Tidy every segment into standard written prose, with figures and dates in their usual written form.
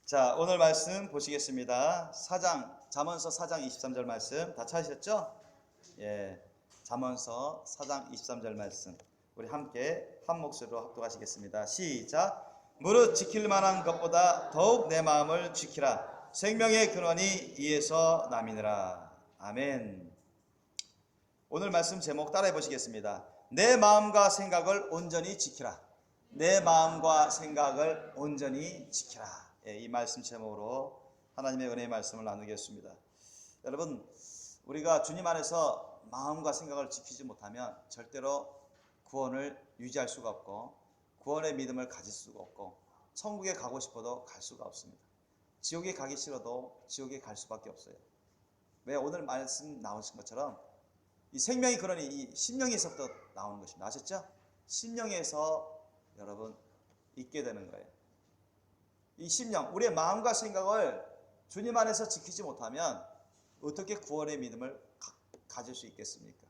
자, 오늘 말씀 보시겠습니다. 잠언서 4장 23절 말씀 다 찾으셨죠? 예. 잠언서 4장 23절 말씀. 우리 함께 한 목소리로 합독하시겠습니다. 시작. 무릇 지킬 만한 것보다 더욱 내 마음을 지키라. 생명의 근원이 이에서 남이니라. 아멘. 오늘 말씀 제목 따라해 보시겠습니다. 내 마음과 생각을 온전히 지키라. 내 마음과 생각을 온전히 지키라. 이 말씀 제목으로 하나님의 은혜의 말씀을 나누겠습니다. 여러분, 우리가 주님 안에서 마음과 생각을 지키지 못하면 절대로 구원을 유지할 수가 없고 구원의 믿음을 가질 수가 없고 천국에 가고 싶어도 갈 수가 없습니다. 지옥에 가기 싫어도 지옥에 갈 수밖에 없어요. 왜? 오늘 말씀 나오신 것처럼 이 생명의 근원이 이 심령에서부터 나오는 것입니다. 아셨죠? 심령에서 여러분 있게 되는 거예요. 이 심령, 우리의 마음과 생각을 주님 안에서 지키지 못하면 어떻게 구원의 믿음을 가질 수 있겠습니까?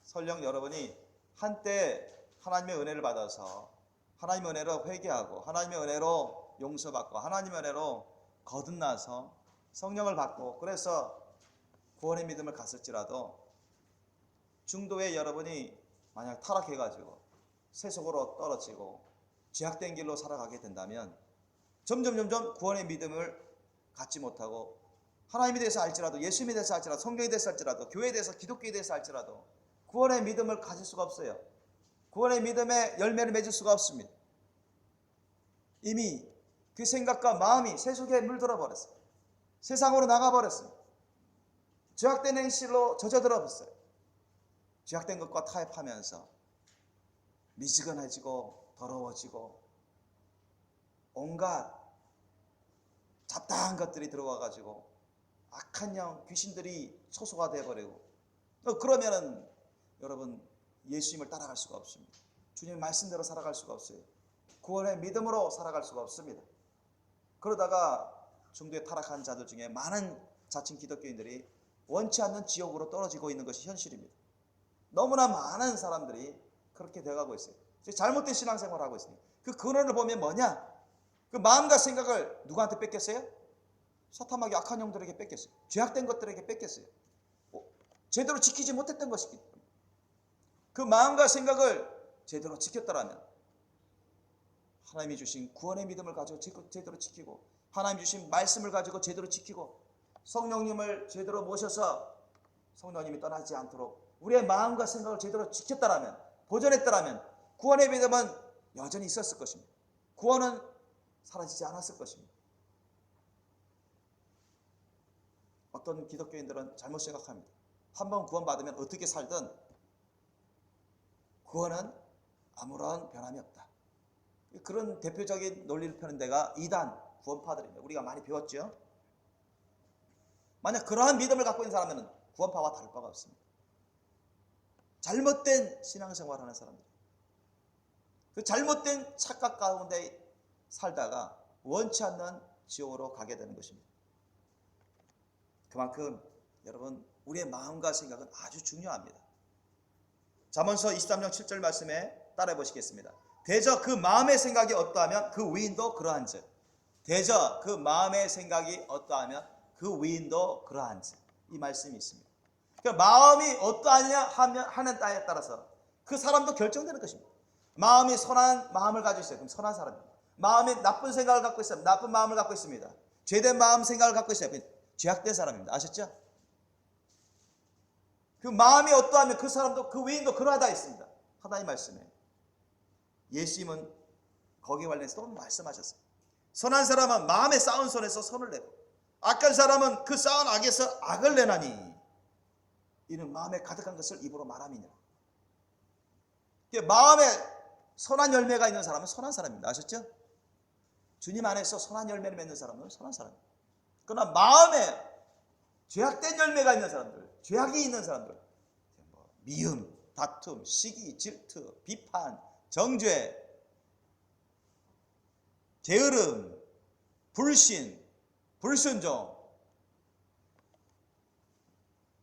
설령 여러분이 한때 하나님의 은혜를 받아서 하나님의 은혜로 회개하고 하나님의 은혜로 용서받고 하나님의 은혜로 거듭나서 성령을 받고 그래서 구원의 믿음을 갔을지라도 중도에 여러분이 만약 타락해가지고 세속으로 떨어지고 죄악된 길로 살아가게 된다면 점점 구원의 믿음을 갖지 못하고 하나님에 대해서 알지라도 예수님에 대해서 알지라도 성경에 대해서 알지라도 교회에 대해서 기독교에 대해서 알지라도 구원의 믿음을 가질 수가 없어요. 구원의 믿음의 열매를 맺을 수가 없습니다. 이미 그 생각과 마음이 세속에 물들어 버렸어요. 세상으로 나가버렸어요. 죄악된 행실로 젖어들어 버렸어요. 죄악된 것과 타협하면서 미지근해지고 더러워지고 온갖 잡다한 것들이 들어와가지고 악한 영 귀신들이 초소가 되어버리고 그러면은 여러분 예수님을 따라갈 수가 없습니다. 주님의 말씀대로 살아갈 수가 없어요. 구원의 믿음으로 살아갈 수가 없습니다. 그러다가 중도에 타락한 자들 중에 많은 자칭 기독교인들이 원치 않는 지옥으로 떨어지고 있는 것이 현실입니다. 너무나 많은 사람들이 그렇게 돼가고 있어요. 잘못된 신앙생활을 하고 있습니다. 그 근원을 보면 뭐냐? 그 마음과 생각을 누구한테 뺏겼어요? 사탄마귀 악한 영들에게 뺏겼어요. 죄악된 것들에게 뺏겼어요. 제대로 지키지 못했던 것이기 때문에 그 마음과 생각을 제대로 지켰더라면 하나님이 주신 구원의 믿음을 가지고 제대로 지키고 하나님 주신 말씀을 가지고 제대로 지키고 성령님을 제대로 모셔서 성령님이 떠나지 않도록 우리의 마음과 생각을 제대로 지켰더라면 보존했더라면 구원의 믿음은 여전히 있었을 것입니다. 구원은 사라지지 않았을 것입니다. 어떤 기독교인들은 잘못 생각합니다. 한번 구원받으면 어떻게 살든 구원은 아무런 변함이 없다. 그런 대표적인 논리를 펴는 데가 이단 구원파들입니다. 우리가 많이 배웠죠. 만약 그러한 믿음을 갖고 있는 사람은 구원파와 다를 바가 없습니다. 잘못된 신앙생활을 하는 사람들, 그 잘못된 착각 가운데 살다가 원치 않는 지옥으로 가게 되는 것입니다. 그만큼 여러분 우리의 마음과 생각은 아주 중요합니다. 잠언서 23장 7절 말씀에 따라해 보시겠습니다. 대저 그 마음의 생각이 어떠하면 그 위인도 그러한즉. 대저 그 마음의 생각이 어떠하면 그 위인도 그러한즉. 이 말씀이 있습니다. 그러니까 마음이 어떠하냐 하는 따에 따라서 그 사람도 결정되는 것입니다. 마음이 선한 마음을 가지고 있어요. 그럼 선한 사람입니다. 마음이 나쁜 생각을 갖고 있어요. 나쁜 마음을 갖고 있습니다. 죄된 마음 생각을 갖고 있어요. 죄악된 사람입니다. 아셨죠? 그 마음이 어떠하면 그 사람도 그 위인도 그러하다 있습니다. 하나님 말씀에 예수님은 거기에 관련해서 또 말씀하셨어요. 선한 사람은 마음에 쌓은 선에서 선을 내고 악한 사람은 그 쌓은 악에서 악을 내나니 이는 마음에 가득한 것을 입으로 말함이니라. 마음에 선한 열매가 있는 사람은 선한 사람입니다. 아셨죠? 주님 안에서 선한 열매를 맺는 사람은 선한 사람입니다. 그러나 마음에 죄악된 열매가 있는 사람들, 죄악이 있는 사람들, 미움, 다툼, 시기, 질투, 비판, 정죄, 게으름, 불신, 불순종,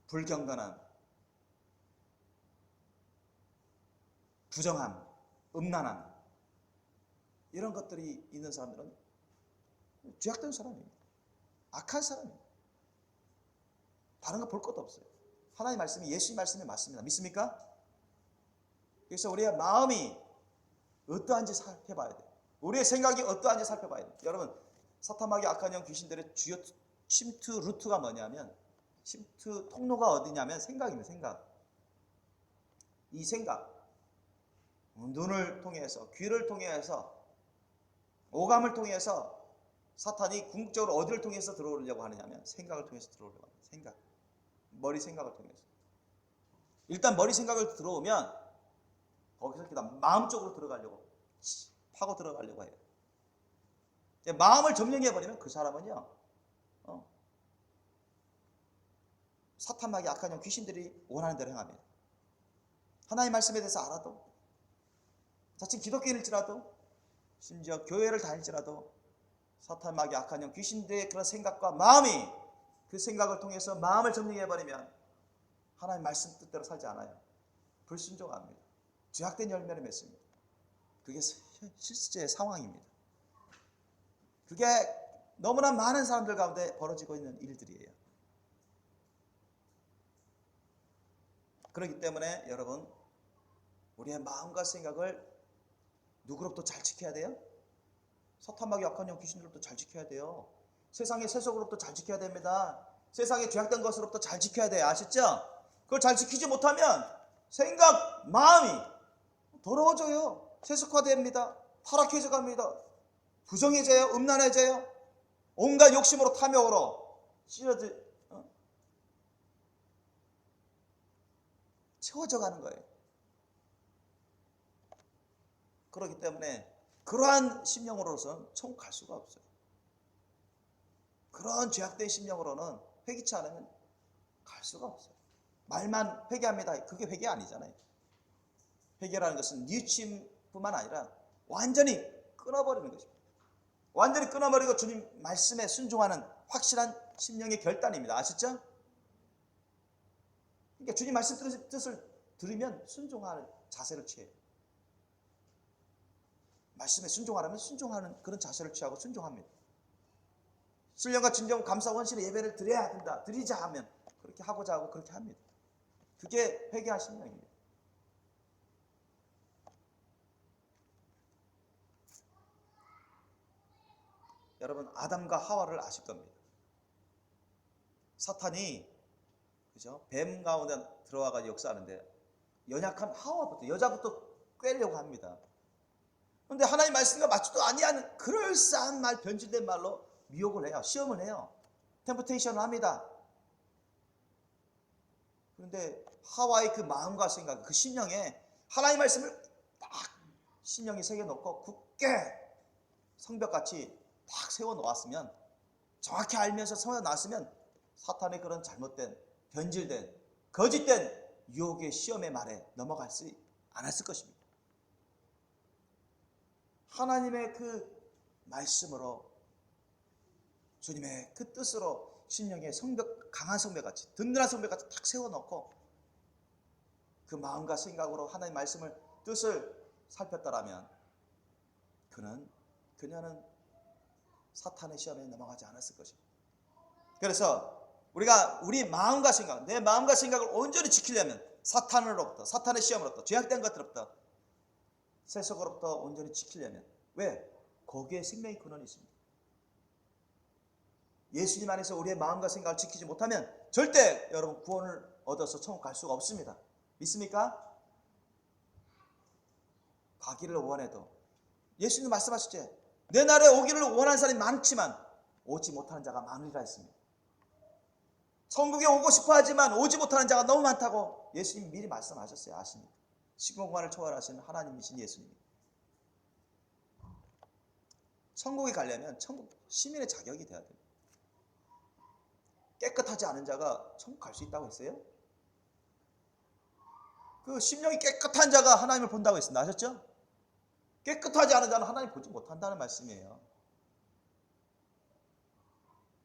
불경건함, 부정함, 음란함 이런 것들이 있는 사람들은 죄악된 사람입니다. 악한 사람입니다. 다른 거 볼 것도 없어요. 하나님 말씀이 예수님 말씀이 맞습니다. 믿습니까? 그래서 우리의 마음이 어떠한지 살펴봐야 돼요. 우리의 생각이 어떠한지 살펴봐야 돼요. 여러분, 사탄마귀 악한 영 귀신들의 주요 침투 루트가 뭐냐면, 침투 통로가 어디냐면 생각입니다. 생각. 이 생각, 눈을 통해서, 귀를 통해서, 오감을 통해서 사탄이 궁극적으로 어디를 통해서 들어오려고 하느냐면 생각을 통해서 들어오려고 합니다. 생각. 머리 생각을 통해서. 일단 머리 생각을 들어오면 거기서 그다음 마음 쪽으로 들어가려고, 파고 들어가려고 해요. 마음을 점령해버리면 그 사람은요, 사탄마귀 악한 영 귀신들이 원하는 대로 행합니다. 하나님의 말씀에 대해서 알아도, 자칫 기독교인일지라도, 심지어 교회를 다닐지라도 사탄마귀 악한 영 귀신들의 그런 생각과 마음이, 그 생각을 통해서 마음을 점령해버리면 하나님 말씀 뜻대로 살지 않아요. 불순종합니다. 죄악된 열매를 맺습니다. 그게 실제 상황입니다. 그게 너무나 많은 사람들 가운데 벌어지고 있는 일들이에요. 그렇기 때문에 여러분, 우리의 마음과 생각을 누구로부터 잘 지켜야 돼요? 사탄마귀 악한 영 귀신들로부터 잘 지켜야 돼요. 세상의 세속으로부터 잘 지켜야 됩니다. 세상의 죄악된 것으로부터 잘 지켜야 돼요. 아시죠? 그걸 잘 지키지 못하면 생각, 마음이 더러워져요. 세속화됩니다. 타락해져 갑니다. 부정해져요. 음란해져요. 온갖 욕심으로, 탐욕으로 채워져 가는 거예요. 그렇기 때문에 그러한 심령으로서는 천국 갈 수가 없어요. 그런 죄악된 심령으로는 회개치 않으면 갈 수가 없어요. 말만 회개합니다. 그게 회개 아니잖아요. 회개라는 것은 뉘우침뿐만 아니라 완전히 끊어버리는 것입니다. 완전히 끊어버리고 주님 말씀에 순종하는 확실한 심령의 결단입니다. 아시죠? 그러니까 주님 말씀 뜻을 들으면 순종하는 자세를 취해요. 말씀에 순종하려면 순종하는 그런 자세를 취하고 순종합니다. 신령과 진정, 감사, 원신의 예배를 드려야 된다. 드리자 하면 그렇게 하고자 하고 그렇게 합니다. 그게 회개한 심령입니다. 여러분, 아담과 하와를 아실 겁니다. 사탄이, 그죠? 뱀 가운데 들어와가 역사하는데 연약한 하와부터, 여자부터 꿰려고 합니다. 그런데 하나님 말씀과 맞지도 아니하는 그럴싸한 말, 변질된 말로 미혹을 해요. 시험을 해요. 템프테이션을 합니다. 그런데 하와의 그 마음과 생각, 그 심령에 하나님 말씀을 딱 심령에 새겨놓고 굳게 성벽같이 딱 세워놓았으면, 정확히 알면서 세워놨으면 사탄의 그런 잘못된, 변질된, 거짓된 유혹의 시험의 말에 넘어갈 수 않았을 것입니다. 하나님의 그 말씀으로, 주님의 그 뜻으로 심령의 성벽, 강한 성벽같이, 든든한 성벽같이 딱 세워놓고 그 마음과 생각으로 하나님 말씀을, 뜻을 살폈더라면 그녀는 사탄의 시험에 넘어가지 않았을 것입니다. 그래서 우리가 우리 마음과 생각, 내 마음과 생각을 온전히 지키려면 사탄으로부터, 사탄의 시험으로부터, 죄악된 것들로부터, 세속으로부터 온전히 지키려면, 왜? 거기에 생명의 근원이 있습니다. 예수님 안에서 우리의 마음과 생각을 지키지 못하면 절대 여러분 구원을 얻어서 천국 갈 수가 없습니다. 믿습니까? 가기를 원해도, 예수님 말씀하셨죠. 내 나라에 오기를 원하는 사람이 많지만 오지 못하는 자가 많으리라 했습니다. 천국에 오고 싶어 하지만 오지 못하는 자가 너무 많다고 예수님 미리 말씀하셨어요. 아십니까? 시공간을 초월하시는 하나님이신 예수님. 천국에 가려면 천국 시민의 자격이 돼야 돼요. 깨끗하지 않은 자가 천국 갈 수 있다고 했어요? 그 심령이 깨끗한 자가 하나님을 본다고 했습니다. 아셨죠? 깨끗하지 않은 자는 하나님 보지 못한다는 말씀이에요.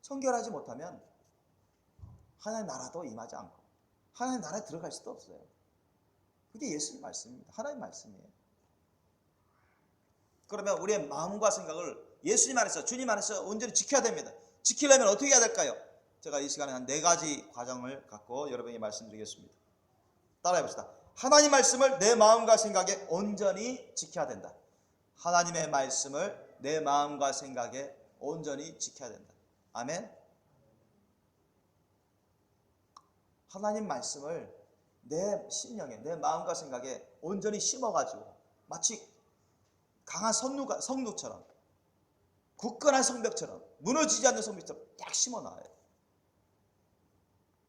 청결하지 못하면 하나님 나라도 임하지 않고 하나님 나라에 들어갈 수도 없어요. 그게 예수님 말씀입니다. 하나님 말씀이에요. 그러면 우리의 마음과 생각을 예수님 안에서, 주님 안에서 온전히 지켜야 됩니다. 지키려면 어떻게 해야 될까요? 제가 이 시간에 한 4가지 과정을 갖고 여러분에게 말씀드리겠습니다. 따라해 봅시다. 하나님 말씀을 내 마음과 생각에 온전히 지켜야 된다. 하나님의 말씀을 내 마음과 생각에 온전히 지켜야 된다. 아멘. 하나님 말씀을 내 심령에, 내 마음과 생각에 온전히 심어가지고 마치 강한 성루처럼, 굳건한 성벽처럼, 무너지지 않는 성벽처럼 딱 심어놔요.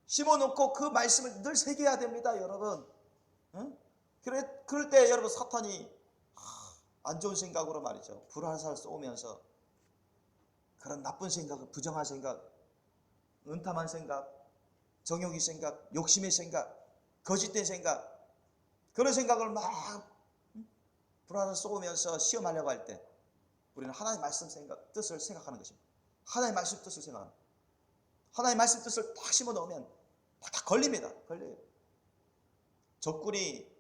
심어놓고 그 말씀을 늘 새겨야 됩니다, 여러분. 응? 그럴 때 여러분, 사탄이 안 좋은 생각으로 말이죠, 불화살 쏘면서 그런 나쁜 생각, 부정한 생각, 은탐한 생각, 정욕의 생각, 욕심의 생각, 거짓된 생각, 그런 생각을 막 불안을 쏘면서 시험하려고 할 때 우리는 하나님의 말씀 뜻을 생각하는 것입니다. 하나님의 말씀 뜻을 생각하는 거예요. 하나님의 말씀 뜻을 딱 심어 넣으면 딱 걸립니다. 걸려요. 적군이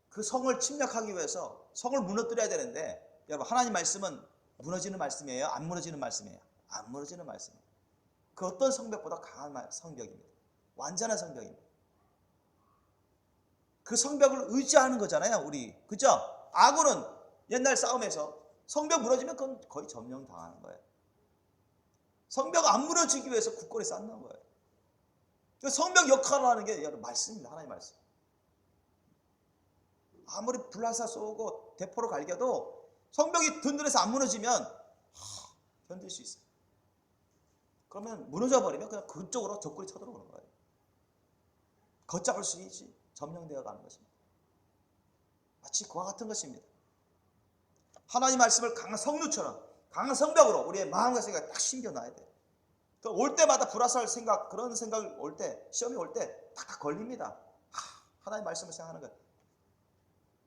그 성을 침략하기 위해서 성을 무너뜨려야 되는데, 여러분, 하나님 말씀은 무너지는 말씀이에요? 안 무너지는 말씀이에요? 안 무너지는 말씀이에요. 그 어떤 성벽보다 강한 성벽입니다. 완전한 성벽입니다. 그 성벽을 의지하는 거잖아요, 우리. 그죠? 아군은 옛날 싸움에서 성벽 무너지면 그건 거의 점령당하는 거예요. 성벽 안 무너지기 위해서 굳건히 쌓는 거예요. 그 성벽 역할을 하는 게 여러분 말씀입니다. 하나님의 말씀. 아무리 불화살 쏘고 대포로 갈겨도 성벽이 든든해서 안 무너지면 견딜 수 있어요. 그러면 무너져 버리면 그냥 그쪽으로 적군이 쳐들어오는 거예요. 걷잡을 수 있지, 점령되어 가는 것입니다. 마치 그와 같은 것입니다. 하나님 말씀을 강한 성루처럼, 강한 성벽으로 우리의 마음과 생각에 딱 심겨놔야 돼요. 올 때마다 불화살 생각, 그런 생각이 올 때, 시험이 올 때 딱 걸립니다. 하나님 말씀을 생각하는 거예요.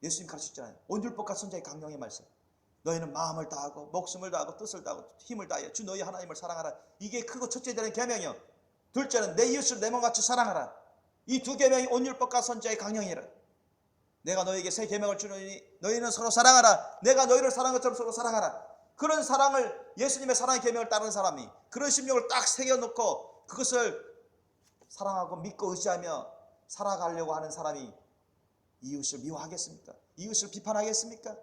예수님 가르치셨잖아요. 온율법과 선자의 강령의 말씀. 너희는 마음을 다하고 목숨을 다하고 뜻을 다하고 힘을 다하여 주 너희 하나님을 사랑하라. 이게 크고 첫째 되는 계명이요. 둘째는 내 이웃을 내 몸같이 사랑하라. 이 두 계명이 온율법과 선자의 강령이라. 내가 너희에게 새 계명을 주노니 너희는 서로 사랑하라. 내가 너희를 사랑한 것처럼 서로 사랑하라. 그런 사랑을, 예수님의 사랑의 계명을 따르는 사람이 그런 심령을 딱 새겨놓고 그것을 사랑하고 믿고 의지하며 살아가려고 하는 사람이 이웃을 미워하겠습니까? 이웃을 비판하겠습니까?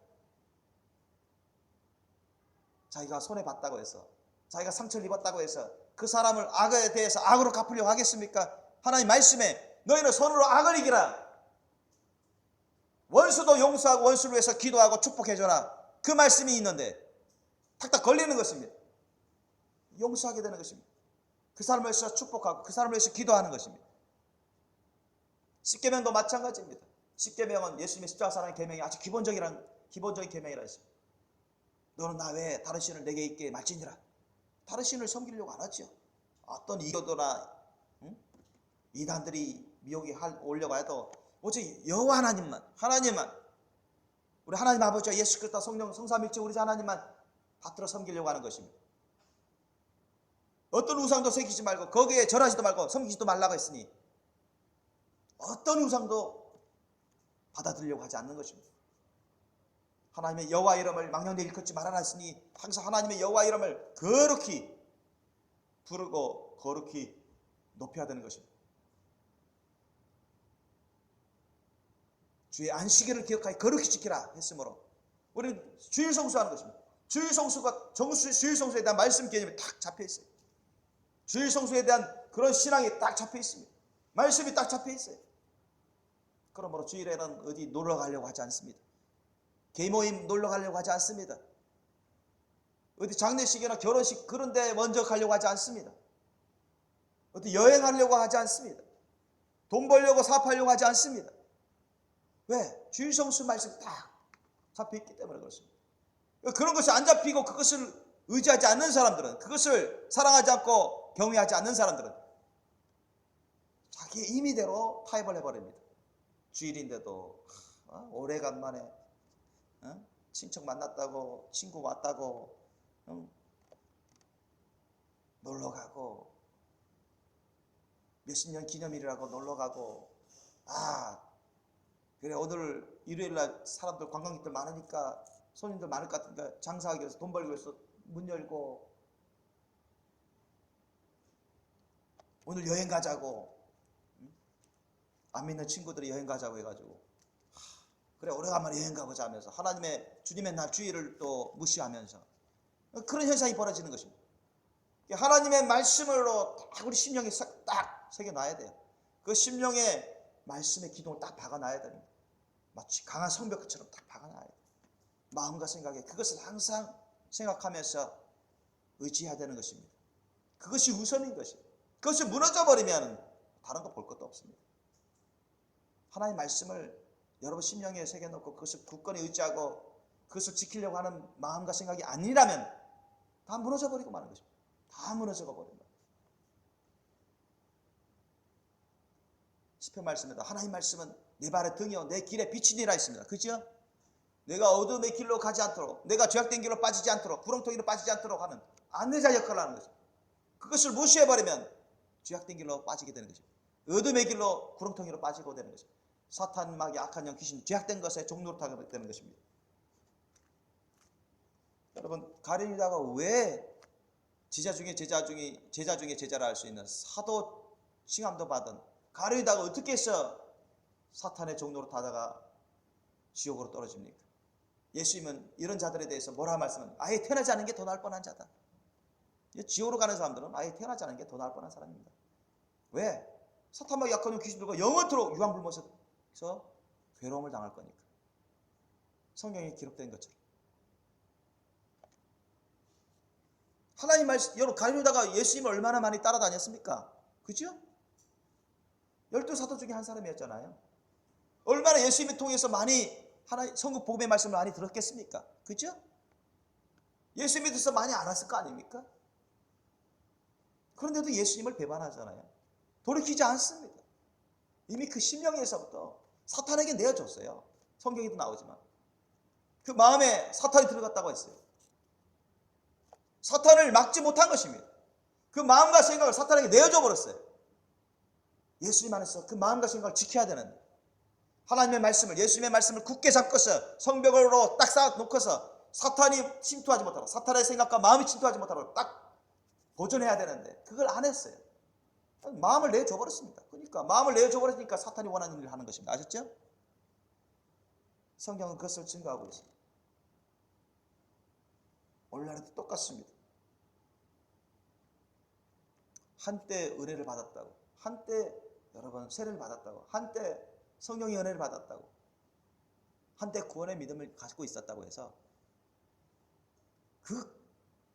자기가 손해봤다고 해서, 자기가 상처를 입었다고 해서 그 사람을 악에 대해서 악으로 갚으려고 하겠습니까? 하나님 말씀에 너희는 서로 악을 이기라. 원수도 용서하고 원수를 위해서 기도하고 축복해줘라. 그 말씀이 있는데 탁탁 걸리는 것입니다. 용서하게 되는 것입니다. 그 사람을 위해서 축복하고 그 사람을 위해서 기도하는 것입니다. 십계명도 마찬가지입니다. 십계명은 예수님의 십자가 사랑의 계명이 아주 기본적인 계명이라 했습니다. 너는 나 외에 다른 신을 내게 있게 말지니라. 다른 신을 섬기려고 안 하죠. 어떤 이교도나 이단들이 미혹이 오려고 해도 오직 여호와 하나님만, 우리 하나님 아버지와 예수 그리스도 성령 성삼일체 우리 하나님만 받들어 섬기려고 하는 것입니다. 어떤 우상도 새기지 말고 거기에 절하지도 말고 섬기지도 말라고 했으니 어떤 우상도 받아들이려고 하지 않는 것입니다. 하나님의 여호와 이름을 망령되이 일컫지 말아라 했으니 항상 하나님의 여호와 이름을 거룩히 부르고 거룩히 높여야 되는 것입니다. 주의 안식일을 기억하여 거룩히 지키라 했으므로 우리는 주일 성수하는 것입니다. 주일 성수에 대한 말씀 개념이 딱 잡혀 있어요. 주일 성수에 대한 그런 신앙이 딱 잡혀 있습니다. 말씀이 딱 잡혀 있어요. 그러므로 주일에는 어디 놀러 가려고 하지 않습니다. 개모임 놀러 가려고 하지 않습니다. 어디 장례식이나 결혼식 그런 데 먼저 가려고 하지 않습니다. 어디 여행하려고 하지 않습니다. 돈 벌려고 사업하려고 하지 않습니다. 왜? 주일 성수 말씀이 딱 잡혀 있기 때문에 그렇습니다. 그런 것이 안 잡히고 그것을 의지하지 않는 사람들은, 그것을 사랑하지 않고 경외하지 않는 사람들은 자기의 임의대로 타협을 해버립니다. 주일인데도 오래간만에 친척 만났다고, 친구 왔다고 놀러가고, 몇십 년 기념일이라고 놀러가고, 그래 오늘 일요일날 사람들 관광객들 많으니까 손님들 많을 것 같으니까 장사하기 위해서 돈 벌기 위해서 문 열고 오늘 여행 가자고, 안 믿는 친구들이 여행 가자고 해가지고 그래 오래간만에 여행 가보자 하면서 하나님의 주님의 날 주일을 또 무시하면서 그런 현상이 벌어지는 것입니다. 하나님의 말씀으로 딱 우리 심령에 딱 새겨놔야 돼요. 그 심령에 말씀의 기둥을 딱 박아놔야 됩니다. 마치 강한 성벽처럼 딱 박아놔야 돼요. 마음과 생각에 그것을 항상 생각하면서 의지해야 되는 것입니다. 그것이 우선인 것입니다. 그것이 무너져버리면 다른 거 볼 것도 없습니다. 하나님의 말씀을 여러분 심령에 새겨놓고 그것을 굳건히 의지하고 그것을 지키려고 하는 마음과 생각이 아니라면 다 무너져버리고 마는 것입니다. 다 무너져가 버린다. 시편 말씀입니다. 하나님 말씀은 내 발의 등이요 내 길에 빛이니라 했습니다. 그죠? 내가 어둠의 길로 가지 않도록, 내가 죄악된 길로 빠지지 않도록, 구렁텅이로 빠지지 않도록 하는 안내자 역할을 하는 것입니다. 그것을 무시해버리면 죄악된 길로 빠지게 되는 것입니다. 어둠의 길로 구렁텅이로 빠지고 되는 것입니다. 사탄, 마귀, 악한 영, 귀신, 죄악된 것에 종노릇하게 되는 것입니다. 여러분, 가룟유다가 왜 제자 중에 제자를 할 수 있는 사도 칭함도 받은 가룟유다가 어떻게 해서 사탄의 종로로 타다가 지옥으로 떨어집니까? 예수님은 이런 자들에 대해서 뭐라 말씀은 아예 태어나지 않은 게 더 나을 뻔한 자다. 지옥으로 가는 사람들은 아예 태어나지 않은 게 더 나을 뻔한 사람입니다. 왜? 사탄과 약한 귀신들과 영원토록 유황불못에서 괴로움을 당할 거니까. 성경에 기록된 것처럼. 하나님 말씀, 여러분 가룟유다가 예수님을 얼마나 많이 따라다녔습니까? 그죠? 12사도 중에 한 사람이었잖아요. 얼마나 예수님을 통해서 많이 성국 복음의 말씀을 많이 들었겠습니까? 그죠? 예수님에 대해서 많이 알았을 거 아닙니까? 그런데도 예수님을 배반하잖아요. 돌이키지 않습니다. 이미 그 심령에서부터 사탄에게 내어줬어요. 성경에도 나오지만 그 마음에 사탄이 들어갔다고 했어요. 사탄을 막지 못한 것입니다. 그 마음과 생각을 사탄에게 내어줘 버렸어요. 예수님 안에서 그 마음과 생각을 지켜야 되는데 하나님의 말씀을, 예수님의 말씀을 굳게 잡고서 성벽으로 딱 쌓아놓고서 사탄이 침투하지 못하고 사탄의 생각과 마음이 침투하지 못하고 딱 보존해야 되는데 그걸 안 했어요. 마음을 내어줘 버렸습니다. 그러니까 마음을 내어줘 버렸으니까 사탄이 원하는 일을 하는 것입니다. 아셨죠? 성경은 그것을 증거하고 있습니다. 오늘날에도 똑같습니다. 한때 은혜를 받았다고, 한때 여러분 세례를 받았다고, 한때 성령의 은혜를 받았다고, 한때 구원의 믿음을 가지고 있었다고 해서 그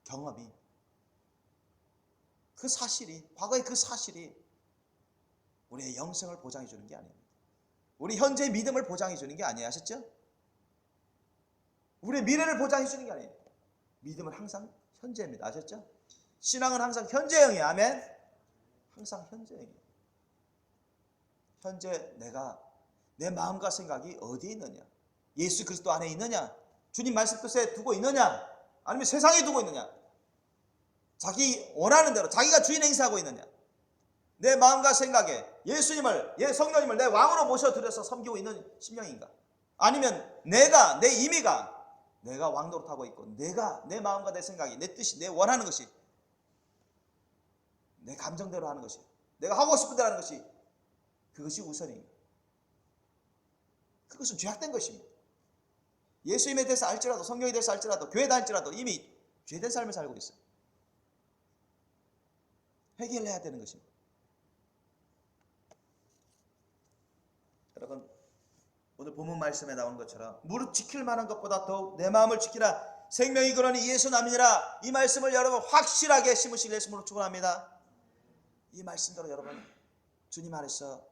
경험이, 그 사실이, 과거의 그 사실이 우리의 영생을 보장해 주는 게 아닙니다. 우리 현재의 믿음을 보장해 주는 게 아니에요. 아셨죠? 우리의 미래를 보장해 주는 게 아니에요. 믿음은 항상 현재입니다. 아셨죠? 신앙은 항상 현재형이에요. 아멘? 항상 현재형이에요. 현재 내가 내 마음과 생각이 어디에 있느냐? 예수 그리스도 안에 있느냐? 주님 말씀 뜻에 두고 있느냐? 아니면 세상에 두고 있느냐? 자기 원하는 대로 자기가 주인 행사하고 있느냐? 내 마음과 생각에 예수님을, 성령님을 내 왕으로 모셔드려서 섬기고 있는 심령인가? 아니면 내가, 내 임의가 내가 왕노릇하고 있고 내가, 내 마음과 내 생각이, 내 뜻이, 내 원하는 것이 내 감정대로 하는 것이, 내가 하고 싶은 대로 하는 것이, 그것이 우선입니다. 그것은 죄악된 것입니다. 예수님에 대해서 알지라도, 성경에 대해서 알지라도, 교회다 할지라도 이미 죄된 삶을 살고 있어요. 회개를 해야 되는 것입니다. 여러분, 오늘 본문 말씀에 나오는 것처럼 무릇 지킬 만한 것보다 더욱 내 마음을 지키라. 생명이 그러니 예수 남이니라. 이 말씀을 여러분 확실하게 심으시길 예수님으로 축원합니다. 이 말씀대로 여러분 주님 안에서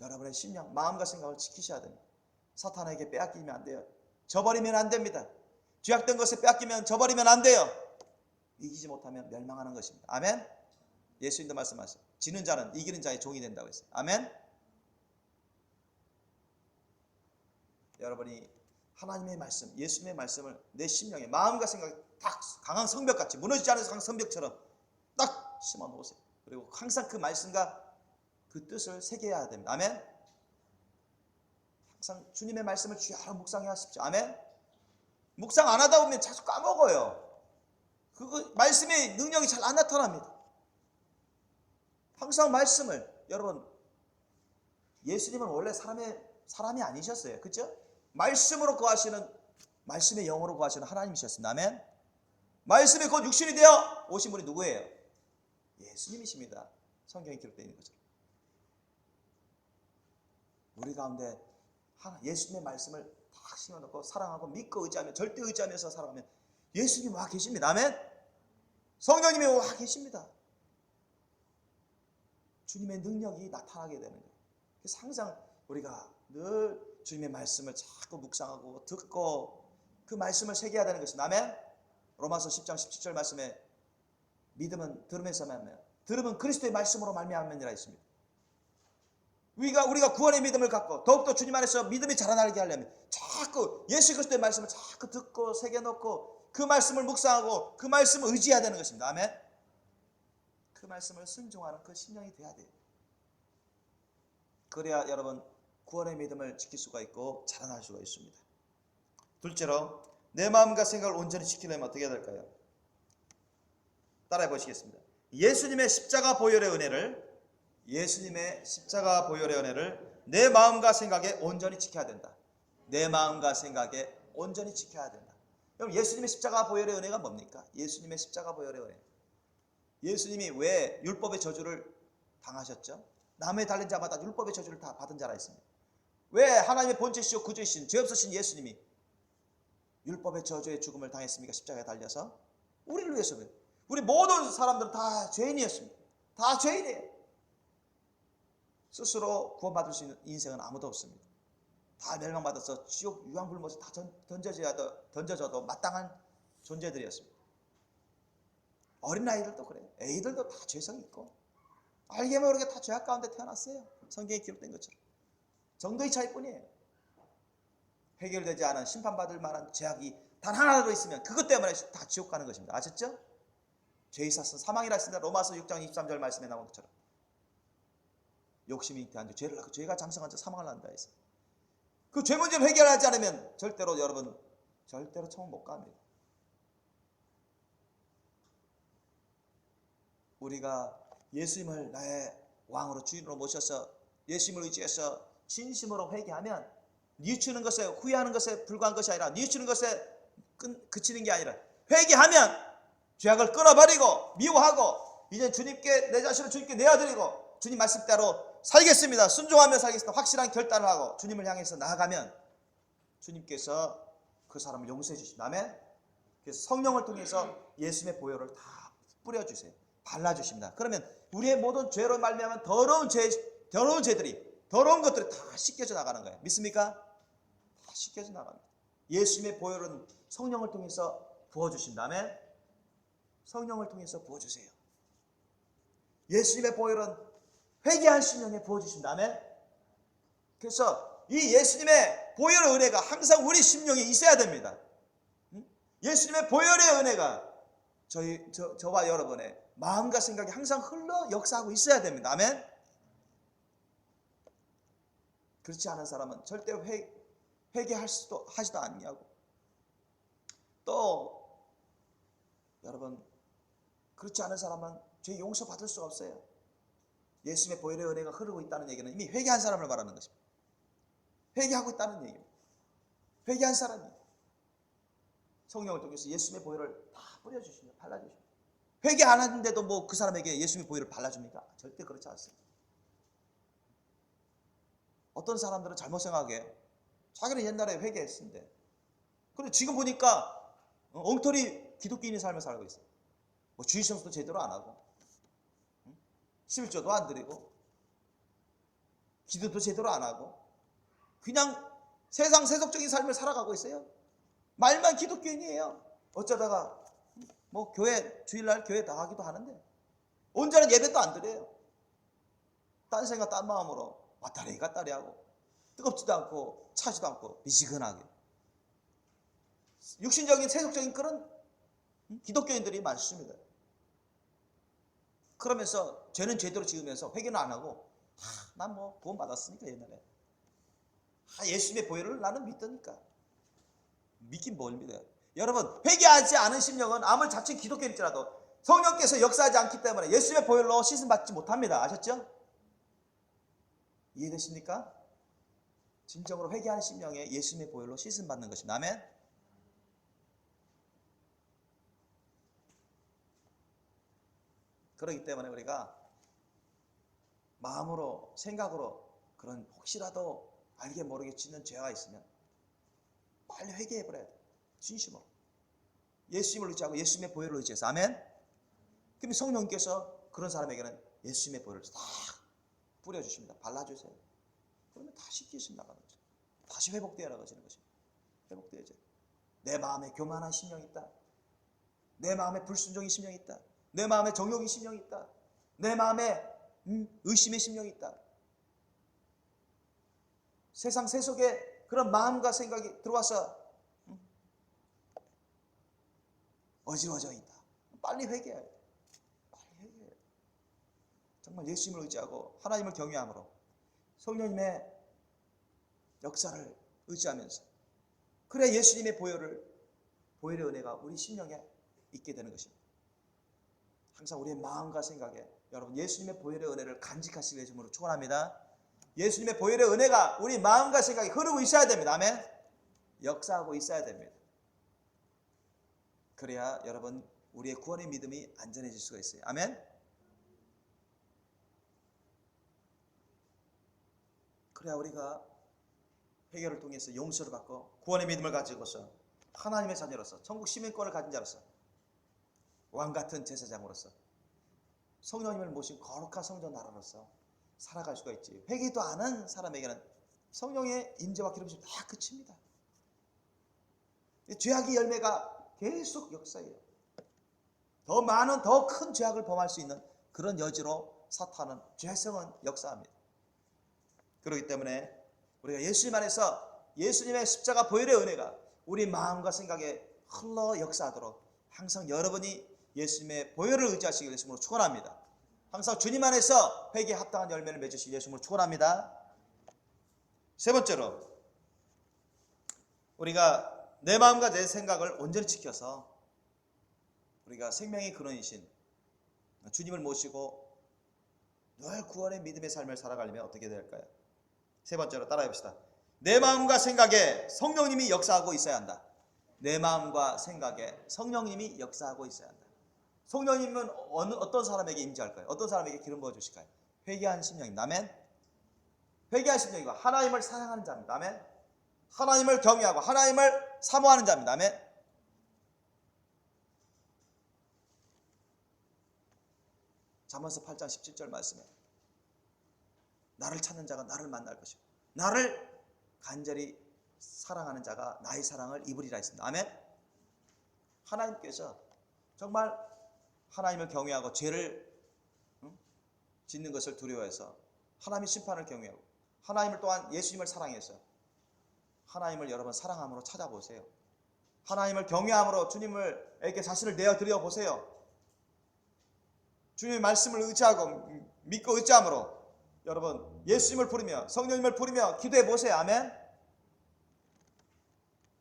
여러분의 심령, 마음과 생각을 지키셔야 됩니다. 사탄에게 빼앗기면 안 돼요. 저버리면 안 됩니다. 죄악된 것에 빼앗기면 저버리면 안 돼요. 이기지 못하면 멸망하는 것입니다. 아멘. 예수님도 말씀하셨어요. 지는 자는 이기는 자의 종이 된다고 했어요. 아멘. 여러분이 하나님의 말씀, 예수님의 말씀을 내 심령에, 마음과 생각에 딱 강한 성벽같이, 무너지지 않은 강한 성벽처럼 딱 심어 놓으세요. 그리고 항상 그 말씀과 그 뜻을 새겨야 됩니다. 아멘. 항상 주님의 말씀을 주야로 묵상해 하십시오. 아멘. 묵상 안 하다 보면 자주 까먹어요. 그거 말씀의 능력이 잘 안 나타납니다. 항상 말씀을, 여러분, 예수님은 원래 사람이 아니셨어요. 그죠? 말씀으로 거하시는, 말씀의 영으로 거하시는 하나님이셨습니다. 아멘. 말씀이 곧 육신이 되어 오신 분이 누구예요? 예수님이십니다. 성경에 기록되어 있는 것처럼. 우리 가운데 예수님의 말씀을 딱 심어놓고 사랑하고 믿고 의지하며, 절대 의지하면서 살아가면 예수님이 와 계십니다. 아멘. 성령님이 와 계십니다. 주님의 능력이 나타나게 되는 거예요. 그래서 항상 우리가 늘 주님의 말씀을 자꾸 묵상하고 듣고 그 말씀을 새겨야 되는 것입니다. 아멘. 로마서 10장 17절 말씀에 믿음은 들으면서 말미암아, 들으면 그리스도의 말씀으로 말미암느니라 했습니다. 우리가 구원의 믿음을 갖고 더욱더 주님 안에서 믿음이 자라나게 하려면 자꾸 예수 그리스도의 말씀을 자꾸 듣고 새겨놓고 그 말씀을 묵상하고 그 말씀을 의지해야 되는 것입니다. 아멘. 그 말씀을 순종하는 그 심령이 돼야 돼요. 그래야 여러분 구원의 믿음을 지킬 수가 있고 자라날 수가 있습니다. 둘째로, 내 마음과 생각을 온전히 지키려면 어떻게 해야 될까요? 따라해 보시겠습니다. 예수님의 십자가 보혈의 은혜를 내 마음과 생각에 온전히 지켜야 된다. 내 마음과 생각에 온전히 지켜야 된다. 그럼 예수님의 십자가 보혈의 은혜가 뭡니까? 예수님의 십자가 보혈의 은혜. 예수님이 왜 율법의 저주를 당하셨죠? 나무에 달린 자마다 율법의 저주를 다 받은 자라 했습니다. 왜 하나님의 본체시오 구주이신 죄 없으신 예수님이 율법의 저주의 죽음을 당했습니까? 십자가에 달려서 우리를 위해서. 우리 모든 사람들은 다 죄인이었습니다. 다 죄인이에요. 스스로 구원받을 수 있는 인생은 아무도 없습니다. 다 멸망받아서 지옥 유황불못에 다 던져져도 마땅한 존재들이었습니다. 어린아이들도 그래요. 애들도 다 죄성이 있고 알게 모르게 다 죄악 가운데 태어났어요. 성경에 기록된 것처럼. 정도의 차이뿐이에요. 해결되지 않은 심판받을 만한 죄악이 단 하나라도 있으면 그것 때문에 다 지옥 가는 것입니다. 아셨죠? 죄의 삭은 사망이라 했습니다. 로마서 6장 23절 말씀에 나온 것처럼. 욕심이 잉태한 죄를 낳고 죄가 장성한 자 사망을 낳는다 해서 그 죄 문제를 해결하지 않으면 절대로 여러분 절대로 천국 못 갑니다. 우리가 예수님을 나의 왕으로 주인으로 모셔서 예수님을 의지해서 진심으로 회개하면 뉘우치는 것에 후회하는 것에 불과한 것이 아니라 뉘우치는 것에 그치는 게 아니라 회개하면 죄악을 끊어버리고 미워하고 이제 주님께 내 자신을 주님께 내어드리고 주님 말씀대로 살겠습니다. 순종하며 살겠습니다. 확실한 결단을 하고 주님을 향해서 나아가면 주님께서 그 사람을 용서해 주십니다. 아멘. 그래서 성령을 통해서 예수님의 보혈을 다 뿌려주세요. 발라주십니다. 그러면 우리의 모든 죄로 말미암은 더러운 죄들이 더러운 것들이 다 씻겨져 나가는 거예요. 믿습니까? 다 씻겨져 나갑니다. 예수님의 보혈은 성령을 통해서 부어주신다. 아멘. 성령을 통해서 부어주세요. 예수님의 보혈은 회개한 심령에 부어주신다. 아멘. 그래서 이 예수님의 보혈의 은혜가 항상 우리 심령에 있어야 됩니다. 예수님의 보혈의 은혜가 저와 여러분의 마음과 생각이 항상 흘러 역사하고 있어야 됩니다. 아멘. 그렇지 않은 사람은 절대 회개하지도 않냐고. 또 여러분 그렇지 않은 사람은 죄 용서받을 수 없어요. 예수님의 보혈의 은혜가 흐르고 있다는 얘기는 이미 회개한 사람을 말하는 것입니다. 회개하고 있다는 얘기입니다. 회개한 사람이 성령을 통해서 예수님의 보혈을 다 뿌려주십니다. 발라주십니다. 회개 안 하는데도 뭐 그 사람에게 예수님의 보혈을 발라줍니까? 절대 그렇지 않습니다. 어떤 사람들은 잘못 생각해요. 자기는 옛날에 회개했는데 그런데 지금 보니까 엉터리 기독교인의 삶을 살고 있어요. 뭐 주일성수도 제대로 안 하고 11조도 안 드리고 기도도 제대로 안 하고 그냥 세상 세속적인 삶을 살아가고 있어요. 말만 기독교인이에요. 어쩌다가 뭐 교회 주일날 교회 나가기도 하는데 온전한 예배도 안 드려요. 딴 생각 딴 마음으로 왔다리 갔다리 하고 뜨겁지도 않고 차지도 않고 미지근하게 육신적인 세속적인 그런 기독교인들이 많습니다. 그러면서 죄는 죄대로 지으면서 회개는 안 하고 난 뭐 구원 받았으니까 옛날에 예수님의 보혈을 나는 믿으니까 믿긴 뭘 믿어요? 여러분, 회개하지 않은 심령은 아무리 자칭 기독교인일지라도 성령께서 역사하지 않기 때문에 예수님의 보혈로 씻음받지 못합니다. 아셨죠? 이해되십니까? 진정으로 회개하는 심령에 예수님의 보혈로 씻음받는 것입니다. 아멘? 그렇기 때문에 우리가 마음으로, 생각으로 그런 혹시라도 알게 모르게 짓는 죄가 있으면 빨리 회개해버려야 돼. 진심으로. 예수님을 의지하고 예수님의 보혈을 의지해서. 아멘? 그럼 성령께서 그런 사람에게는 예수님의 보혈을 딱 뿌려주십니다. 발라주세요. 그러면 다시 씻음 나가는 거죠. 다시 회복되어 나가지는 것입니다. 회복되어야죠. 내 마음에 교만한 심령이 있다. 내 마음에 불순종의 심령이 있다. 내 마음에 정욕의 심령이 있다. 내 마음에 의심의 심령이 있다. 세상 세속에 그런 마음과 생각이 들어와서 어지러워져 있다. 빨리 회개해야 돼. 빨리 회개해야 돼. 정말 예수님을 의지하고 하나님을 경외함으로 성령님의 역사를 의지하면서 그래 예수님의 보혈의 은혜가 우리 심령에 있게 되는 것입니다. 항상 우리의 마음과 생각에 여러분 예수님의 보혈의 은혜를 간직하시길 예수님으로 축원합니다. 예수님의 보혈의 은혜가 우리 마음과 생각에 흐르고 있어야 됩니다. 아멘. 역사하고 있어야 됩니다. 그래야 여러분 우리의 구원의 믿음이 안전해질 수가 있어요. 아멘. 그래야 우리가 회개를 통해서 용서를 받고 구원의 믿음을 가지고서 하나님의 자녀로서 천국 시민권을 가진 자로서 왕같은 제사장으로서 성령님을 모신 거룩한 성전 나라로서 살아갈 수가 있지. 회개도 안 한 사람에게는 성령의 임재와 기름이 다 그칩니다. 죄악의 열매가 계속 역사해요. 더 많은 더 큰 죄악을 범할 수 있는 그런 여지로 사탄은 죄성은 역사합니다. 그렇기 때문에 우리가 예수님 안에서 예수님의 십자가 보혈의 은혜가 우리 마음과 생각에 흘러 역사하도록 항상 여러분이 예수님의 보혈을 의지하시길 예수님으로 축원합니다. 항상 주님 안에서 회개에 합당한 열매를 맺으시길 예수님으로 축원합니다. 세 번째로 우리가 내 마음과 내 생각을 온전히 지켜서 우리가 생명의 근원이신 주님을 모시고 늘 구원의 믿음의 삶을 살아가려면 어떻게 될까요? 세 번째로 따라해 봅시다. 내 마음과 생각에 성령님이 역사하고 있어야 한다. 내 마음과 생각에 성령님이 역사하고 있어야 한다. 성령님은 어떤 사람에게 임재할까요? 어떤 사람에게 기름 부어주실까요? 회개한 심령입니다. 아멘. 회개한 심령이고 하나님을 사랑하는 자입니다. 아멘. 하나님을 경외하고 하나님을 사모하는 자입니다. 아멘. 잠언서 8장 17절 말씀에 나를 찾는 자가 나를 만날 것이고 나를 간절히 사랑하는 자가 나의 사랑을 입으리라 했습니다. 아멘. 하나님께서 정말 하나님을 경외하고 죄를 짓는 것을 두려워해서 하나님의 심판을 경외하고 하나님을 또한 예수님을 사랑해서 하나님을 여러분 사랑함으로 찾아보세요. 하나님을 경외함으로 주님에게 자신을 내어드려 보세요. 주님의 말씀을 의지하고 믿고 의지함으로 여러분 예수님을 부르며 성령님을 부르며 기도해 보세요. 아멘.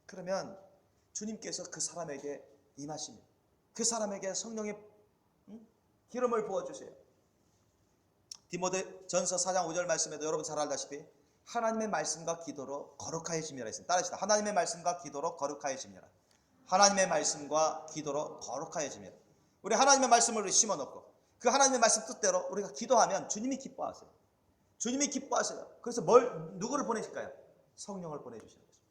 그러면 주님께서 그 사람에게 임하십니다. 그 사람에게 성령의 기름을 부어주세요. 디모데전서 4장 5절 말씀에도 여러분 잘 알다시피 하나님의 말씀과 기도로 거룩하여짐이라 했습니다. 따라합시다. 하나님의 말씀과 기도로 거룩하여짐이라. 하나님의 말씀과 기도로 거룩하여짐이라. 우리 하나님의 말씀을 심어놓고 그 하나님의 말씀 뜻대로 우리가 기도하면 주님이 기뻐하세요. 주님이 기뻐하세요. 그래서 누구를 보내실까요? 성령을 보내주시는 것입니다.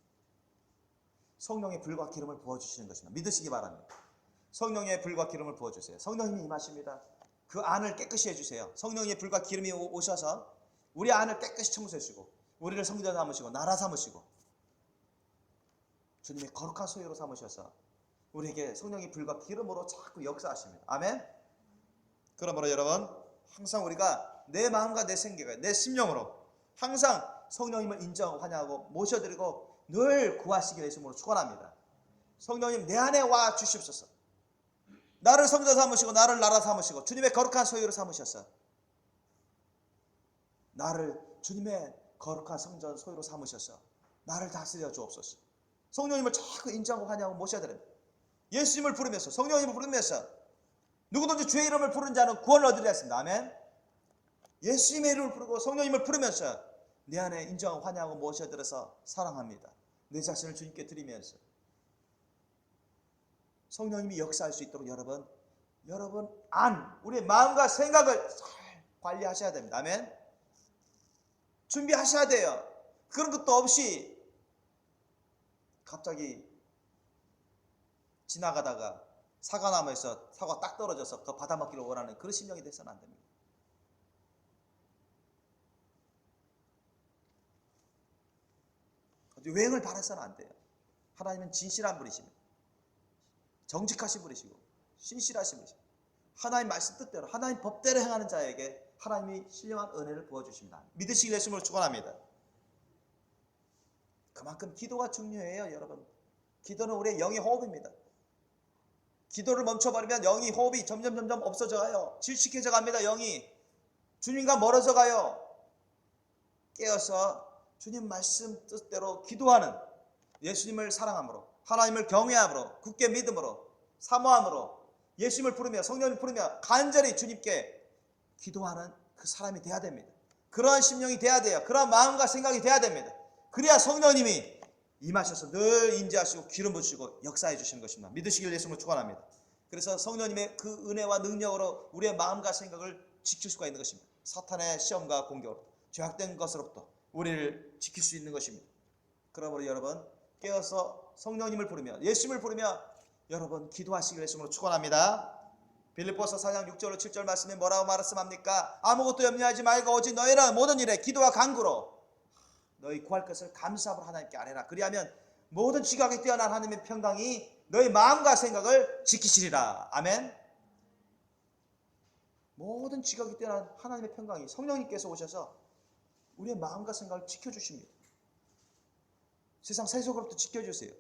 성령의 불과 기름을 부어주시는 것입니다. 믿으시기 바랍니다. 성령의 불과 기름을 부어주세요. 성령님이 임하십니다. 그 안을 깨끗이 해주세요. 성령의 불과 기름이 오셔서 우리 안을 깨끗이 청소해주시고 우리를 성전 삼으시고 나라 삼으시고 주님의 거룩한 소유로 삼으셔서 우리에게 성령의 불과 기름으로 자꾸 역사하십니다. 아멘. 그러므로 여러분 항상 우리가 내 마음과 내 생각에 내 심령으로 항상 성령님을 인정하고 환영하고 모셔드리고 늘 구하시기 예수님으로 축원합니다. 성령님 내 안에 와 주시옵소서. 나를 성전 삼으시고 나를 나라 삼으시고 주님의 거룩한 소유로 삼으셔서 나를 주님의 거룩한 성전 소유로 삼으셔서 나를 다스려 주옵소서. 성령님을 자꾸 인정하고 환영하고 모셔야 됩니다. 예수님을 부르면서, 성령님을 부르면서 누구든지 주의 이름을 부르는 자는 구원을 얻으리라 했습니다. 아멘. 예수님의 이름을 부르고 성령님을 부르면서 내 안에 인정하고 환영하고 모셔들어서 사랑합니다. 내 자신을 주님께 드리면서 성령님이 역사할 수 있도록 여러분 우리의 마음과 생각을 잘 관리하셔야 됩니다. 아멘. 준비하셔야 돼요. 그런 것도 없이 갑자기 지나가다가 사과나무에서 사과 딱 떨어져서 그 받아먹기를 원하는 그런 심령이 돼서는 안 됩니다. 유행을 바라서는 안 돼요. 하나님은 진실한 분이십니다. 정직하신 분이시고 신실하신 분이십니다. 하나님 말씀 뜻대로 하나님 법대로 행하는 자에게 하나님이 신령한 은혜를 부어주십니다. 믿으시길 예수님으로 축원합니다. 그만큼 기도가 중요해요. 여러분, 기도는 우리의 영의 호흡입니다. 기도를 멈춰버리면 영의 호흡이 점점 없어져 가요. 질식해져 갑니다. 영이 주님과 멀어져 가요. 깨어서 주님 말씀 뜻대로 기도하는, 예수님을 사랑함으로, 하나님을 경외함으로, 굳게 믿음으로, 사모함으로, 예수님을 부르며 성령을 부르며 간절히 주님께 기도하는 그 사람이 돼야 됩니다. 그러한 심령이 돼야 돼요. 그러한 마음과 생각이 돼야 됩니다. 그래야 성령님이 임하셔서 늘 인지하시고 기름 부으시고 역사해 주시는 것입니다. 믿으시길 예수님으로 축원합니다. 그래서 성령님의 그 은혜와 능력으로 우리의 마음과 생각을 지킬 수가 있는 것입니다. 사탄의 시험과 공격으로, 죄악된 것으로부터 우리를 지킬 수 있는 것입니다. 그러므로 여러분 깨어서 성령님을 부르며 예수님을 부르며 여러분 기도하시길 예수님으로 축원합니다. 빌립보서 4장 6절 7절 말씀에 뭐라고 말씀합니까? 아무것도 염려하지 말고 오직 너희는 모든 일에 기도와 간구로 너희 구할 것을 감사함으로 하나님께 아뢰라. 그리하면 모든 지각에 뛰어난 하나님의 평강이 너희 마음과 생각을 지키시리라. 아멘. 모든 지각에 뛰어난 하나님의 평강이 성령님께서 오셔서 우리의 마음과 생각을 지켜주십니다. 세상 세속으로부터 지켜주세요.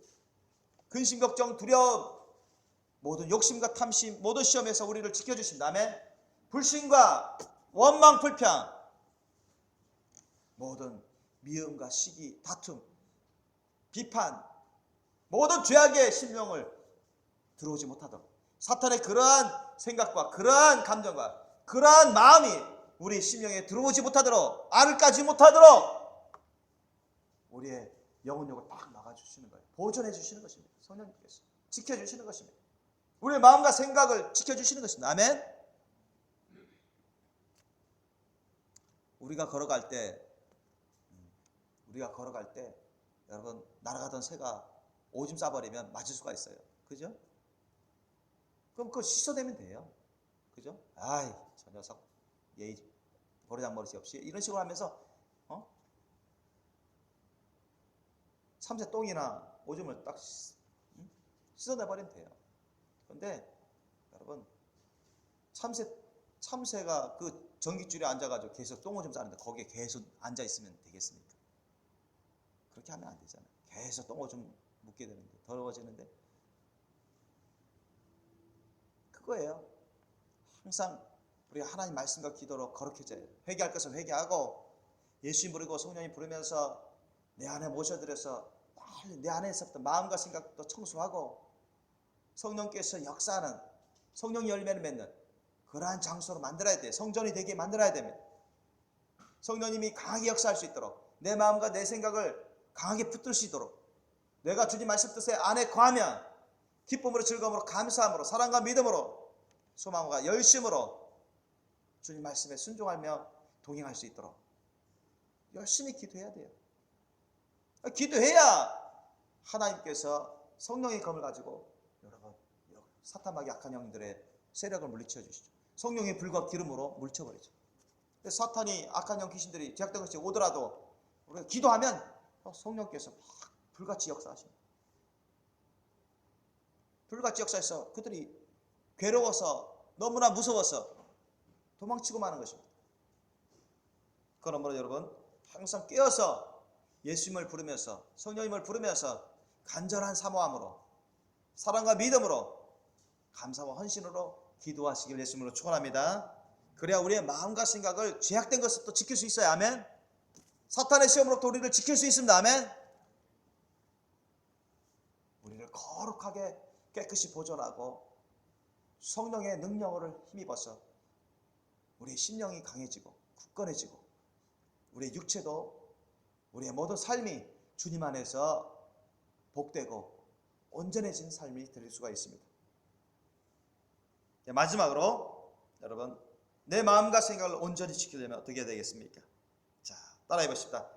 근심, 걱정, 두려움, 모든 욕심과 탐심, 모든 시험에서 우리를 지켜주신다. 아멘. 불신과 원망, 불평, 모든 미움과 시기, 다툼, 비판, 모든 죄악의 심령을 들어오지 못하도록, 사탄의 그러한 생각과 그러한 감정과 그러한 마음이 우리 심령에 들어오지 못하도록, 알을 까지 못하도록 우리의 영혼력을 딱 막아주시는 거예요. 보존해 주시는 것입니다. 성령님께서 지켜주시는 것입니다. 우리의 마음과 생각을 지켜주시는 것입니다. 아멘. 우리가 걸어갈 때 여러분 날아가던 새가 오줌 싸버리면 맞을 수가 있어요. 그죠? 그럼 그거 씻어내면 돼요. 그죠? 아이 저 녀석 예의 버르장머리 없이 이런 식으로 하면서 참새 똥이나 오줌을 딱 씻어내버리면 돼요. 그런데 여러분 참새가 그 전깃줄에 앉아가지고 계속 똥오줌 싸는데 거기에 계속 앉아있으면 되겠습니까? 그렇게 하면 안 되잖아요. 계속 똥오줌 묻게 되는데 더러워지는데 그거예요. 항상 우리가 하나님 말씀과 기도로 거룩해져요. 회개할 것은 회개하고 예수님 부르고 성령님 부르면서 내 안에 모셔드려서 빨리 내 안에서부터 마음과 생각부터 청소하고 성령께서 역사하는 성령 열매를 맺는 그러한 장소로 만들어야 돼요. 성전이 되게 만들어야 됩니다. 성령님이 강하게 역사할 수 있도록 내 마음과 내 생각을 강하게 붙드시도록 내가 주님 말씀 뜻에 안에 거하면 기쁨으로 즐거움으로 감사함으로 사랑과 믿음으로 소망과 열심으로 주님 말씀에 순종하며 동행할 수 있도록 열심히 기도해야 돼요. 기도해야 하나님께서 성령의 검을 가지고 여러분 사탄마귀 악한 영들의 세력을 물리쳐 주시죠. 성령의 불과 기름으로 물쳐버리죠. 사탄이 악한 영 귀신들이 제약된 것이 오더라도 우리가 기도하면 성령께서 막 불같이 역사하십니다. 불같이 역사해서 그들이 괴로워서 너무나 무서워서 도망치고 마는 것입니다. 그러므로 여러분 항상 깨어서 예수님을 부르면서 성령님을 부르면서 간절한 사모함으로 사랑과 믿음으로 감사와 헌신으로 기도하시길 예수님으로 축원합니다. 그래야 우리의 마음과 생각을 죄악된 것부터 지킬 수 있어요. 아멘. 사탄의 시험으로부터 우리를 지킬 수 있습니다. 아멘. 거룩하게 깨끗이 보존하고 성령의 능력을 힘입어서 우리의 심령이 강해지고 굳건해지고 우리의 육체도 우리의 모든 삶이 주님 안에서 복되고 온전해진 삶이 될 수가 있습니다. 마지막으로 여러분, 내 마음과 생각을 온전히 지키려면 어떻게 해야 되겠습니까? 자, 따라해 보십시다.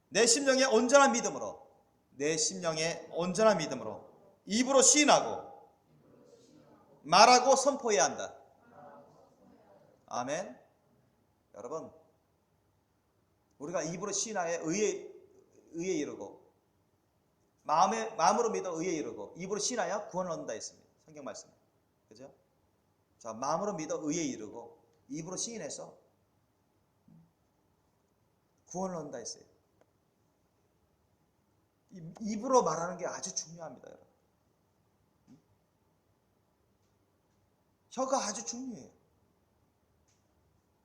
내 심령의 온전한 믿음으로, 내 심령의 온전한 믿음으로 입으로 시인하고 말하고 선포해야 한다. 아멘. 여러분, 우리가 입으로 시인하여 의에 이르고 마음으로 믿어 의에 이르고 입으로 시인하여 구원을 얻는다 했습니다. 성경 말씀. 그죠? 자, 마음으로 믿어 의에 이르고 입으로 시인해서 구원을 얻는다 했어요. 입으로 말하는 게 아주 중요합니다, 여러분. 혀가 아주 중요해요.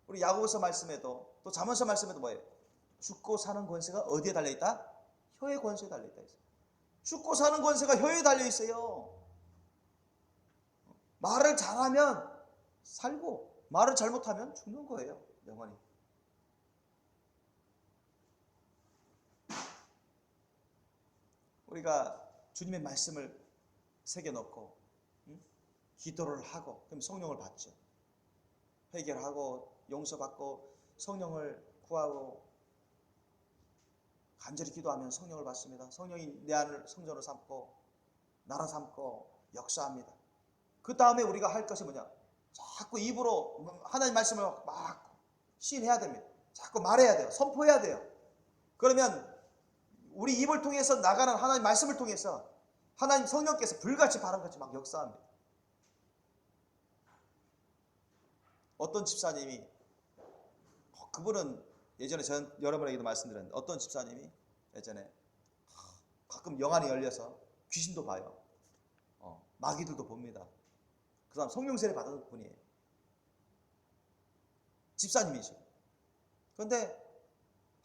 우리 야고보서 말씀에도 또 잠언서 말씀에도 뭐예요? 죽고 사는 권세가 어디에 달려있다? 혀의 권세에 달려있다 했어요. 죽고 사는 권세가 혀에 달려있어요. 말을 잘하면 살고 말을 잘못하면 죽는 거예요, 영원히. 우리가 주님의 말씀을 새겨놓고 기도를 하고 그럼 성령을 받죠. 해결하고 용서받고 성령을 구하고 간절히 기도하면 성령을 받습니다. 성령이 내 안을 성전으로 삼고 나라 삼고 역사합니다. 그 다음에 우리가 할 것이 뭐냐? 자꾸 입으로 하나님 말씀을 막 시인해야 됩니다. 자꾸 말해야 돼요. 선포해야 돼요. 그러면 우리 입을 통해서 나가는 하나님 말씀을 통해서 하나님 성령께서 불같이 바람같이 막 역사합니다. 어떤 집사님이, 그분은 예전에 여러분에게도 말씀드렸는데, 어떤 집사님이 예전에 가끔 영안이 열려서 귀신도 봐요. 마귀들도 봅니다. 그 사람 성령세례 받은 분이에요. 집사님이죠. 그런데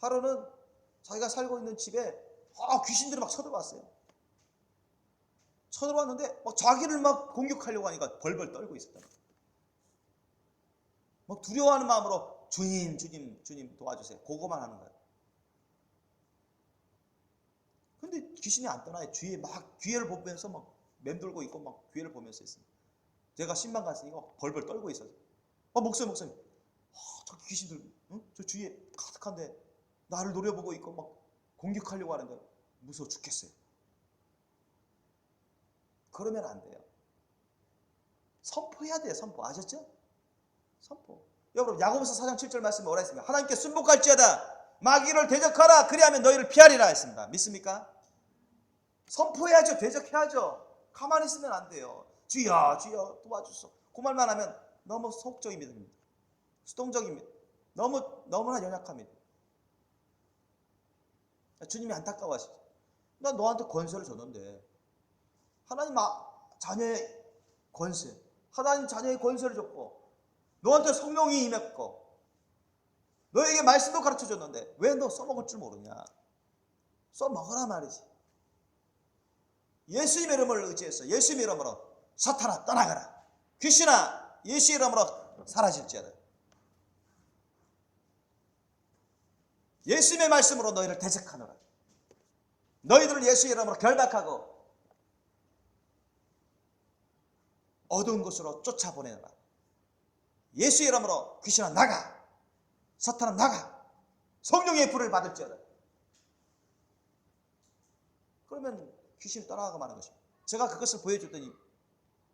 하루는 자기가 살고 있는 집에 귀신들이 막 쳐들어왔어요. 쳐들어왔는데 자기를 막 공격하려고 하니까 벌벌 떨고 있었다. 막 두려워하는 마음으로 주님 도와주세요. 그거만 하는 거예요. 근데 귀신이 안 떠나요. 주위에 막 기회를 보면서 막 맴돌고 있고 막 기회를 보면서 있습니다. 제가 신방 갔으니까 벌벌 떨고 있어요. 목사님, 저 귀신들, 저 주위에 가득한데 나를 노려보고 있고 막 공격하려고 하는데 무서워 죽겠어요. 그러면 안 돼요. 선포해야 돼요. 선포. 아셨죠? 선포. 여러분, 야고보서 4장 7절 말씀에 뭐라 했습니까? 하나님께 순복할지어다 마귀를 대적하라 그리하면 너희를 피하리라 했습니다. 믿습니까? 선포해야죠. 대적해야죠. 가만히 있으면 안 돼요. 주여 도와주소. 그 말만 하면 너무 속적입니다. 수동적입니다. 너무나 연약합니다. 주님이 안타까워하시죠. 나 너한테 권세를 줬는데 하나님 자녀의 권세, 하나님 자녀의 권세를 줬고 너한테 성령이 임했고 너에게 말씀도 가르쳐줬는데 왜 너 써먹을 줄 모르냐? 써먹으라 말이지. 예수의 이름을 의지해서 예수의 이름으로 사탄아 떠나가라. 귀신아 예수의 이름으로 사라질지어다. 예수님의 말씀으로 너희를 대적하노라. 너희들을 예수의 이름으로 결박하고 어두운 곳으로 쫓아보내노라. 예수의 이름으로 귀신아 나가. 사탄아 나가. 성령의 불을 받을지어다. 그러면 귀신이 떠나가고 마는 것입니다. 제가 그것을 보여줬더니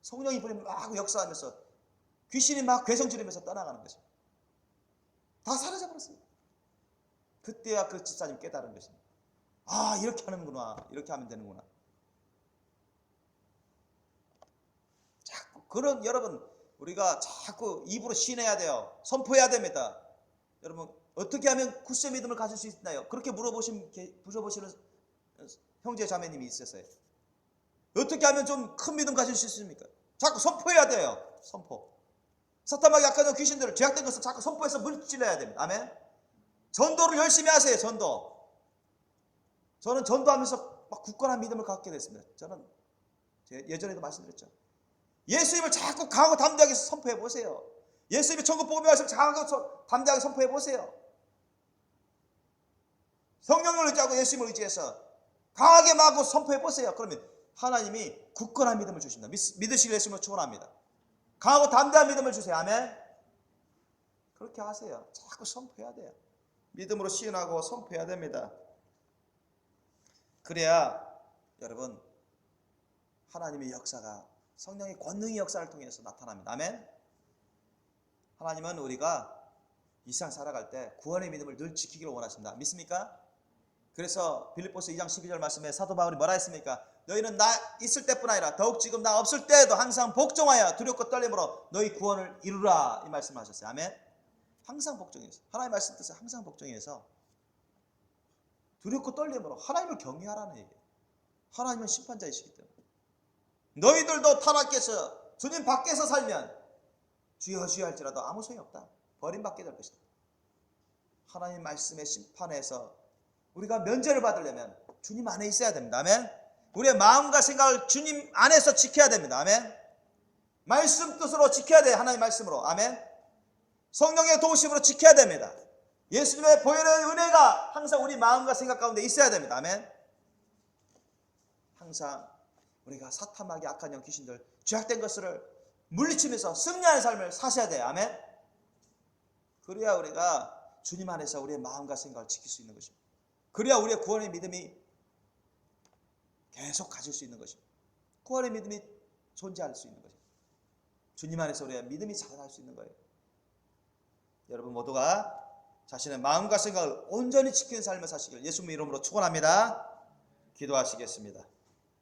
성령의 불이 막 역사하면서 귀신이 막 괴성 지르면서 떠나가는 것입니다. 다 사라져버렸습니다. 그때야 그 집사님 깨달은 것입니다. 이렇게 하는구나. 이렇게 하면 되는구나. 자꾸 여러분 우리가 자꾸 입으로 시인해야 돼요. 선포해야 됩니다. 여러분 어떻게 하면 굳세 믿음을 가질 수 있나요? 그렇게 물어보시는 형제 자매님이 있었어요. 어떻게 하면 좀 큰 믿음 가질 수 있습니까? 자꾸 선포해야 돼요. 선포. 사탄과 약한 귀신들을 죄악된 것을 자꾸 선포해서 물질러야 됩니다. 아멘. 전도를 열심히 하세요. 전도. 저는 전도하면서 막 굳건한 믿음을 갖게 됐습니다. 저는 예전에도 말씀드렸죠. 예수님을 자꾸 강하고 담대하게 선포해 보세요. 예수님의 천국 복음의 말씀을 강하고 담대하게 선포해 보세요. 성령을 의지하고 예수님을 의지해서 강하게 마구 선포해 보세요. 그러면 하나님이 굳건한 믿음을 주십니다. 믿으시길 예수님을 축원합니다. 강하고 담대한 믿음을 주세요. 아멘. 그렇게 하세요. 자꾸 선포해야 돼요. 믿음으로 시인하고 선포해야 됩니다. 그래야 여러분 하나님의 역사가 성령의 권능의 역사를 통해서 나타납니다. 아멘. 하나님은 우리가 이 세상 살아갈 때 구원의 믿음을 늘 지키기를 원하십니다. 믿습니까? 그래서 빌립보서 2장 12절 말씀에 사도 바울이 뭐라 했습니까? 너희는 나 있을 때뿐 아니라 더욱 지금 나 없을 때에도 항상 복종하여 두렵고 떨림으로 너희 구원을 이루라, 이 말씀을 하셨어요. 아멘. 항상 복종해서, 하나님의 말씀 뜻에 항상 복종해서 두렵고 떨림으로 하나님을 경외하라는 얘기예요. 하나님은 심판자이시기 때문에 너희들도 타락해서 주님 밖에서 살면 주여 주여 할지라도 아무 소용이 없다. 버림받게 될 것이다. 하나님 말씀의 심판에서 우리가 면제를 받으려면 주님 안에 있어야 됩니다. 아멘. 우리의 마음과 생각을 주님 안에서 지켜야 됩니다. 아멘. 말씀 뜻으로 지켜야 돼요. 하나님 말씀으로. 아멘. 성령의 도우심으로 지켜야 됩니다. 예수님의 보혈의 은혜가 항상 우리 마음과 생각 가운데 있어야 됩니다. 아멘. 항상 우리가 사탄마귀 악한 영 귀신들 죄악된 것을 물리치면서 승리하는 삶을 사셔야 돼요. 아멘. 그래야 우리가 주님 안에서 우리의 마음과 생각을 지킬 수 있는 것입니다. 그래야 우리의 구원의 믿음이 계속 가질 수 있는 것입니다. 구원의 믿음이 존재할 수 있는 것입니다. 주님 안에서 우리의 믿음이 자라날 수 있는 거예요. 여러분 모두가 자신의 마음과 생각을 온전히 지키는 삶을 사시길 예수님 이름으로 축원합니다. 기도하시겠습니다.